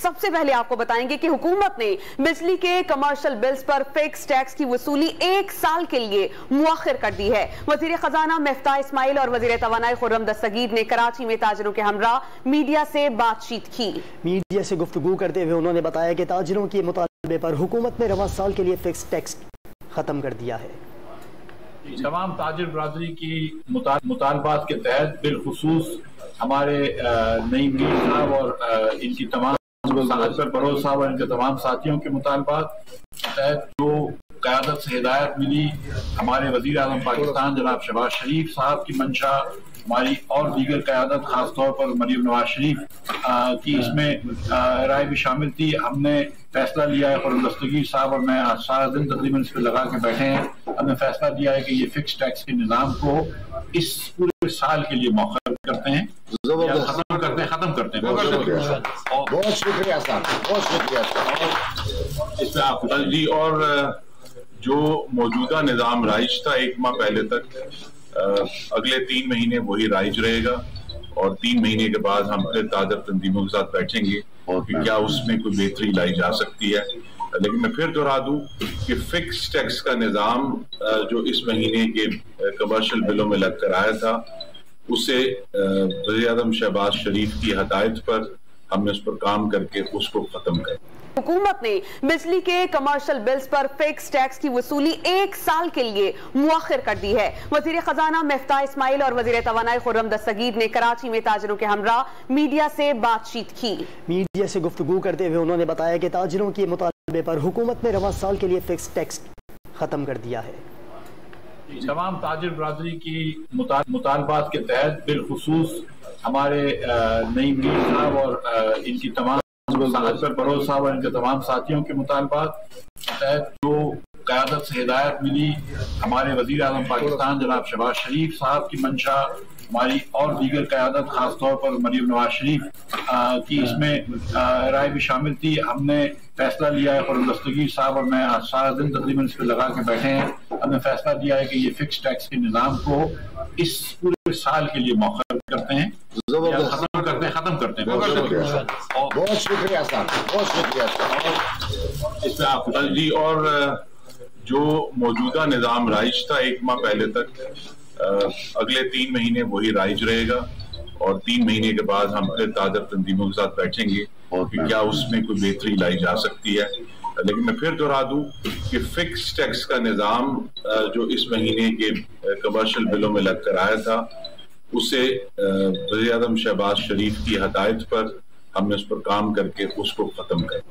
सबसे पहले आपको बताएंगे कि हुकूमत ने बिजली के कमर्शियल बिल्स पर फिक्स टैक्स की वसूली 1 साल के लिए मुअख्खर कर दी है। वजीर खजाना मिफ्ताह इस्माइल और वजीर तवानाई खुर्रम दस्तगीर ने कराची में ताजिरों के हमरा मीडिया से बातचीत की। मीडिया से गुफ्तगू करते हुए उन्होंने बताया कि ताजिरों के मुतालबे पर हुकूमत ने रवां साल के लिए फिक्स टैक्स खत्म कर दिया है। तमाम ताजिर बरादरी की मुतालबात के तहत बिलखुसूस हमारे नईम मीर साहब और इनकी तमाम बरोज साहब और इनके तमाम साथियों के मुतालबात के तहत जो क़यादत से हिदायत मिली हमारे वज़ीर आज़म पाकिस्तान जनाब शहबाज शरीफ साहब की मंशा, हमारी और दीगर क़यादत खास तौर पर मरीम नवाज शरीफ की इसमें राय भी शामिल थी। हमने फैसला लिया है, खुर्रम दस्तगीर साहब और मैं आज सारा दिन तकरीबन इस पर लगा के बैठे हैं। हमने फैसला दिया है कि ये फिक्स टैक्स के निज़ाम को इस पूरे साल के लिए मौखर करते हैं, खत्म करते हैं। बहुत शुक्रिया साहब, बहुत शुक्रिया। इसमें आप जी और जो मौजूदा निज़ाम राइज था 1 माह पहले तक, अगले 3 महीने वही राइज रहेगा और 3 महीने के बाद हम फिर ताज़ा तंजीमों के साथ बैठेंगे कि क्या उसमें कोई बेहतरी लाई जा सकती है। लेकिन मैं फिर दोहरा दूं कि फिक्स टैक्स का निज़ाम जो इस महीने के कमर्शियल बिलों में लग कर आया था, उसे वज़ीर आज़म शहबाज शरीफ की हदायत पर हमने उस पर काम करके उसको खत्म कर। हुकूमत ने बिजली के कमर्शियल बिल्स पर फिक्स टैक्स की वसूली 1 साल के लिए मुअख्खर कर दी है। वजीर खजाना मिफ्ताह इस्माइल और वजीर तवानाई खुर्रम दस्तगीर ने कराची में ताजिरों के हमरा मीडिया से बातचीत की। मीडिया से गुफ्तगू करते हुए उन्होंने बताया कि ताजिरों के मुतालबे पर हुकूमत ने रवां साल के लिए फिक्स टैक्स खत्म कर दिया है। तमाम ताजिर बरादरी की मुतालबात के तहत बिलखुसूस हमारे नईम मीर साहब और इनकी तमाम बरोज साहब और इनके तमाम साथियों के मुतालबात के तहत जो क़यादत से हिदायत मिली हमारे वज़ीर आज़म पाकिस्तान जनाब शहबाज शरीफ साहब की मंशा, हमारी और दीगर क़यादत खास तौर पर मरीम नवाज शरीफ की इसमें राय भी शामिल थी। हमने फैसला लिया है, खुर्रम दस्तगीर साहब और मैं आज सारा दिन तकरीबन इस पर लगा के बैठे हैं। हमने फैसला दिया है कि ये फिक्स टैक्स के निज़ाम को इस पूरे साल के लिए मौखर करते हैं, खत्म करते हैं। बहुत शुक्रिया साहब, बहुत शुक्रिया। इसमें आप जी और जो मौजूदा निज़ाम राइज था 1 माह पहले तक, अगले 3 महीने वही राइज रहेगा और 3 महीने के बाद हम फिर ताज़ा तंजीमों के साथ बैठेंगे कि क्या उसमें कोई बेहतरी लाई जा सकती है। लेकिन मैं फिर दोहरा दूं कि फिक्स टैक्स का निज़ाम जो इस महीने के कमर्शियल बिलों में लग कर आया था, उसे वज़ीर आज़म शहबाज शरीफ की हदायत पर हमने उस पर काम करके उसको खत्म कर।